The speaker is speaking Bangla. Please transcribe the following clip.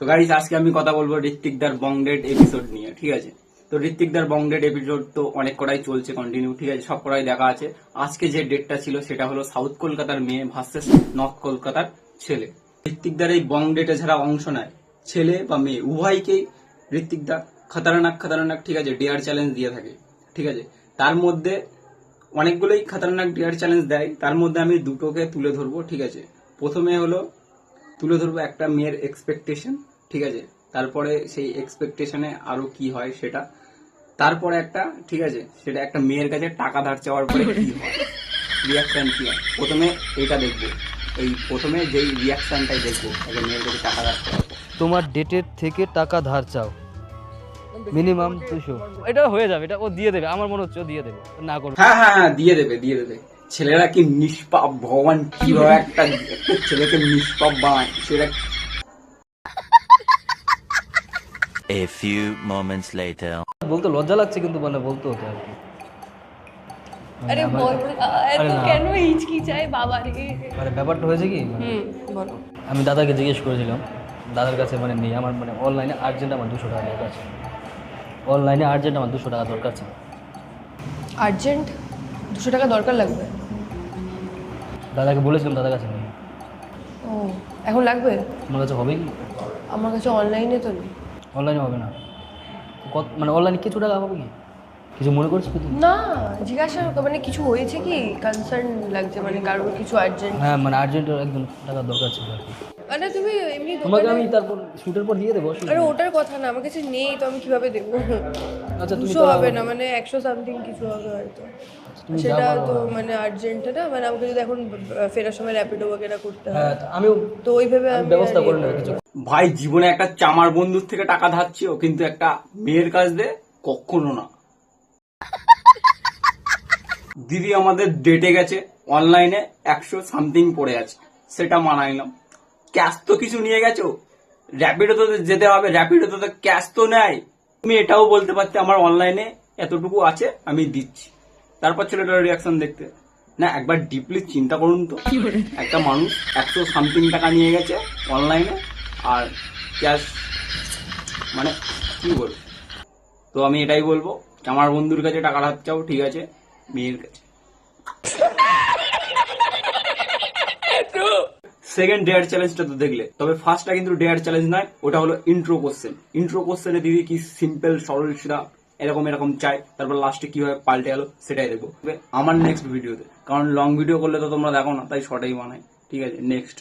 তো গাইস আজকে আমি কথা বলবো ঋত্বিকদার বংডেড এপিসোড নিয়ে, ঠিক আছে। তো ঋত্বিকদার বংডেড এপিসোড তো অনেক কটাই চলছে কন্টিনিউ, ঠিক আছে, সব কটাই দেখা আছে। আজকে যে ডেটটা ছিল সেটা হলো সাউথ কলকাতার মেয়ে ভার্সেস নর্থ কলকাতার ছেলে। ঋত্বিকদার এই বংডেটে যারা অংশ নেয়, ছেলে বা মেয়ে উভয়কেই ঋত্বিকদা খতরনাক ঠিক আছে ডেয়ার চ্যালেঞ্জ দিয়ে থাকে, ঠিক আছে। তার মধ্যে অনেকগুলোই খতরনাক ডেয়ার চ্যালেঞ্জ দেয়, তার মধ্যে আমি দুটোকে তুলে ধরবো, ঠিক আছে। প্রথমে হলো তুলে ধরবো একটা মেয়ের এক্সপেকটেশন, ঠিক আছে। তারপরে সেই এক্সপেকটেশনে আরো কি হয় সেটা, তারপরে একটা, ঠিক আছে, সেটা একটা মেয়ের কাছে টাকা ধার চাওয়ার পরে কি হয়, রিয়াকশন কি হয়। প্রথমে এইটা দেখবো, এই প্রথমে যেই রিয়াকশনটাই দেখবো একটা মেয়ের কাছে টাকা ধার চাওয়ার পর। তোমার ডেটের থেকে টাকা ধার চাও মিনিমাম 200। এটা হয়ে যাবে, এটা ও দিয়ে দেবে, আমার মনে হচ্ছে ও দিয়ে দেবে, না করবে। হ্যাঁ হ্যাঁ হ্যাঁ, দিয়ে দেবে। ছেলেরা কি নিষ্পাপ, ভগবান কিভাবে একটা ছেলেকে নিষ্পাপ বানায় সেটা। A few moments later. বলতে লজ্জা লাগছে, কিন্তু মানে বলতে হতো আর কি। আরে বল, এত না। কেন হিচকিচায় বাবা রে? মানে ব্যাপারটা হয়েছে কি, বলো। আমি দাদাকে জিজ্ঞেস করেছিলাম, দাদার কাছে মানে নেই আমার, মানে অনলাইনে আর্জেন্ট আমার 200 টাকা দরকার আছে। অনলাইনে আর্জেন্ট আমার 200 টাকা দরকার আছে। আর্জেন্ট 200 টাকা দরকার লাগবে? দাদাকে বলেছিলাম, দাদার কাছে নেই। ও, এখন লাগবে? তোমার কাছে হবে কি? আমার কাছে অনলাইনে তো নেই। অনলাইনে হবে না, কত মানে অনলাইনে কিছু টাকা হবে কি? কিছু মনে করছো কি তুমি? না, জিজ্ঞাসা মানে কিছু হয়েছে কি, কনসার্ন লাগছে মানে কারোর কিছু আর্জেন্ট। হ্যাঁ মানে আর্জেন্ট একদম টাকা দরকার ছিল আর কি। মানে তুমি এমনি তোমাকে দোকানে- আমি তারপর শুটের পর দিয়ে দেবো, অসুবিধা আরে নেই। ওটার কথা না, আমার কাছে নেই তো আমি কিভাবে দেবো? আচ্ছা তুমি 200 তো হবে না, মানে 100 সামথিং কিছু হবে হয়তো। তুমি সেটা যা পারো। তো মানে আর্জেন্ট না, মানে আমাকে যদি এখন ফেরার সময় র্যাপিডো বগেরা করতে হয়, হ্যাঁ তো আমিও তো ওইভাবে আমি ব্যবস্থা আর করে ইয়ে নেবো করবো কিছু। না। ভাই জীবনে একটা চামার বন্ধুর থেকে টাকা ধারছিও, কিন্তু একটা মেয়ের কাছ দিয়ে কখনো না। দিদি আমাদের ডেটে গেছে, অনলাইনে 100 সামথিং পড়ে আছে, সেটা মানাইলাম। ক্যাশ তো কিছু নিয়ে গেছো, র্যাপিডো তো যেতে হবে, র্যাপিডো তো ক্যাশ তো নেয়। তুমি এটাও বলতে পারতে আমার অনলাইনে এতটুকু আছে, আমি দিচ্ছি। তারপর ছেলেটার রিয়াকশন দেখতে না, একবার ডিপলি চিন্তা করুন তো। একটা মানুষ 100 সামথিং টাকা নিয়ে গেছে অনলাইনে, আর ক্যাশ মানে কি বলবো। তো আমি এটাই বলবো, আমার বন্ধুর কাছে টাকা ধার চাও, ঠিক আছে, মেয়ের কাছে। সেকেন্ড ডেয়ার চ্যালেঞ্জটা তো দেখলে, তবে ফার্স্টটা কিন্তু ডেয়ার চ্যালেঞ্জ নয়, ওটা হলো ইন্ট্রো কোশ্চেন। ইন্ট্রো কোশ্চেনে দিদি কি সিম্পল সরল সিধা এরকম চাই, তারপর লাস্টে কিভাবে পাল্টে গেল সেটাই দেখবো আমার নেক্সট ভিডিওতে। কারণ লং ভিডিও করলে তো তোমরা দেখো না, তাই শর্টেই বানাই, ঠিক আছে। নেক্সট